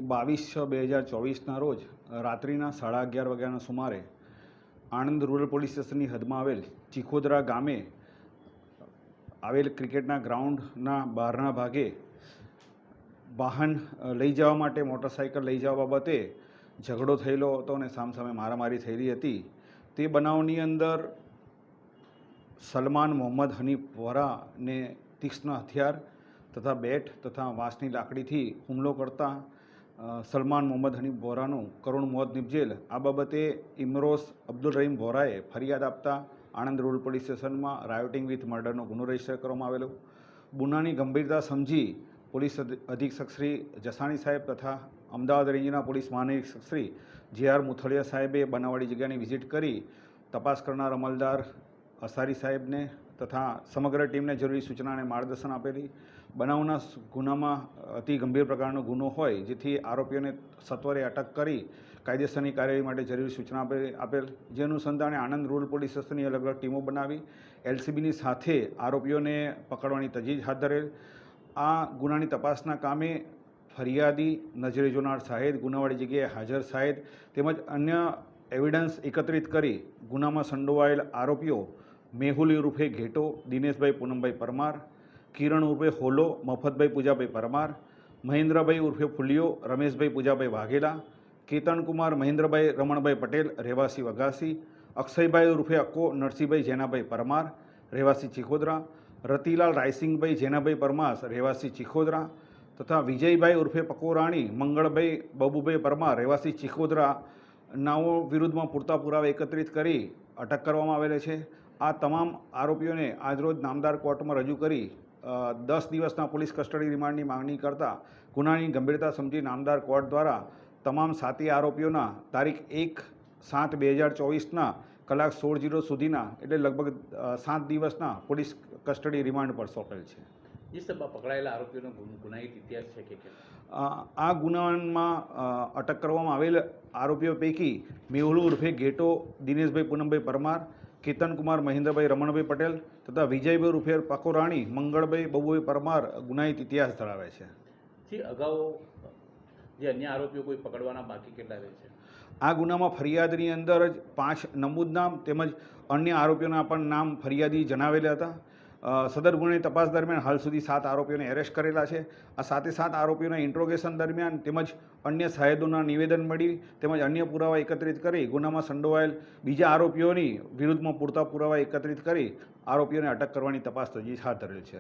22/6/2024 રોજ રાત્રિના 11:30 વાગ્યાના સુમારે આણંદ રૂરલ પોલીસ સ્ટેશનની હદમાં આવેલ ચીખોદરા ગામે આવેલ ક્રિકેટના ગ્રાઉન્ડના બહારના ભાગે વાહન લઈ જવા માટે મોટરસાઇકલ લઈ જવા બાબતે ઝઘડો થયેલો હતો અને સામસામે મારામારી થયેલી હતી। તે બનાવની અંદર સલમાન મોહમ્મદ હનીફ વોરાને તીક્ષ્ણ હથિયાર તથા બેટ તથા વાંસની લાકડીથી હુમલો કરતા સલમાન મોહમ્મદ હનીફ વોરાનું કરુણ મોત નિપજેલ। આ બાબતે ઇમરોઝ અબ્દુલ રહીમ વોરાએ ફરિયાદ આપતા આણંદ રૂરલ પોલીસ સ્ટેશનમાં રાયોટિંગ વિથ મર્ડરનો ગુનો રજીસ્ટર કરવામાં આવેલો। ગુનાની ગંભીરતા સમજી પોલીસ અધિક્ષક શ્રી જસાણી સાહેબ તથા અમદાવાદ રેન્જના પોલીસ મહાનિરીક્ષક શ્રી જે.આર. મુથલિયા સાહેબે બનાવવાળી જગ્યાની વિઝિટ કરી તપાસ કરનાર અમલદાર અસારી સાહેબને તથા સમગ્ર ટીમને જરૂરી સૂચના અને માર્ગદર્શન આપેલી। બનાવના ગુનામાં અતિ ગંભીર પ્રકારનો ગુનો હોય જેથી આરોપીઓને સત્વરે અટક કરી કાયદેસરની કાર્યવાહી માટે જરૂરી સૂચના આપેલ। જે અનુસંધાને આણંદ રૂરલ પોલીસ સ્ટેશનની અલગ અલગ ટીમો બનાવી એલસીબીની સાથે આરોપીઓને પકડવાની તજવીજ હાથ ધરેલ। આ ગુનાની તપાસના કામે ફરિયાદી, નજરે જોનાર સાહેદ, ગુનાવાળી જગ્યાએ હાજર સાહેદ તેમજ અન્ય એવિડન્સ એકત્રિત કરી ગુનામાં સંડોવાયેલ આરોપીઓ મેહુલ ઉર્ફે ઘેટો, દિનેશભાઈ પૂનમભાઈ પરમાર, કિરણ ઉર્ફે હોલો, મફતભાઈ પૂજાભાઈ પરમાર, મહેન્દ્રભાઈ ઉર્ફે ફુલિયો, રમેશભાઈ પૂજાભાઈ વાઘેલા, કેતનકુમાર મહેન્દ્રભાઈ રમણભાઈ પટેલ રહેવાસી વઘાસી, અક્ષયભાઈ ઉર્ફે અક્કો નરસિંહભાઈ જેનાભાઈ પરમાર રહેવાસી ચીખોદરા, રતિલાલ રાયસિંગભાઈ જેનાભાઈ પરમાર રહેવાસી ચીખોદરા તથા વિજયભાઈ ઉર્ફે પકોરાણી મંગળભાઈ બબુભાઈ પરમાર રહેવાસી ચીખોદરા નાઓ વિરુદ્ધમાં પૂરતા પુરાવા એકત્રિત કરી અટક કરવામાં આવેલ છે। આ તમામ આરોપીઓને આજરોજ નામદાર કોર્ટમાં રજૂ કરી 10 દિવસના પોલીસ કસ્ટડી રિમાન્ડની માંગણી કરતા ગુનાની ગંભીરતા સમજી નામદાર કોર્ટ દ્વારા તમામ 7 આરોપીઓના તારીખ 1/7/2024ના કલાક 16:00 સુધીના એટલે લગભગ 7 દિવસના પોલીસ કસ્ટડી રિમાન્ડ પર સોંપેલ છે। જે સભા પકડાયેલા આરોપીઓનો ગુનાહિત ઇતિહાસ છે કે આ ગુનામાં અટક કરવામાં આવેલ આરોપીઓ પૈકી મેહુલ ઉર્ફે ઘેટો, દિનેશભાઈ પૂનમભાઈ પરમાર, કેતનકુમાર મહેન્દ્રભાઈ રમણભાઈ પટેલ તથા વિજયભાઈ ઉર્ફે પકોરાણી મંગળભાઈ બબુભાઈ પરમાર ગુનાહિત ઇતિહાસ ધરાવે છે। જે અગાઉ જે અન્ય આરોપીઓ કોઈ પકડવાના બાકી કેટલા રહે છે? આ ગુનામાં ફરિયાદની અંદર જ 5 નમૂદ નામ તેમજ અન્ય આરોપીઓના પણ નામ ફરિયાદી જણાવેલા હતા। સદર ગુનાની તપાસ દરમિયાન હાલ સુધી 7 આરોપીઓને એરેસ્ટ કરેલા છે। આ 7 આરોપીઓના ઇન્ટ્રોગેશન દરમિયાન તેમજ અન્ય સાહેદોના નિવેદન મળી તેમજ અન્ય પુરાવા એકત્રિત કરી ગુનામાં સંડોવાયેલ બીજા આરોપીઓની વિરુદ્ધમાં પૂરતા પુરાવા એકત્રિત કરી આરોપીઓને અટક કરવાની તપાસ તજવીજ હાથ ધરેલ છે।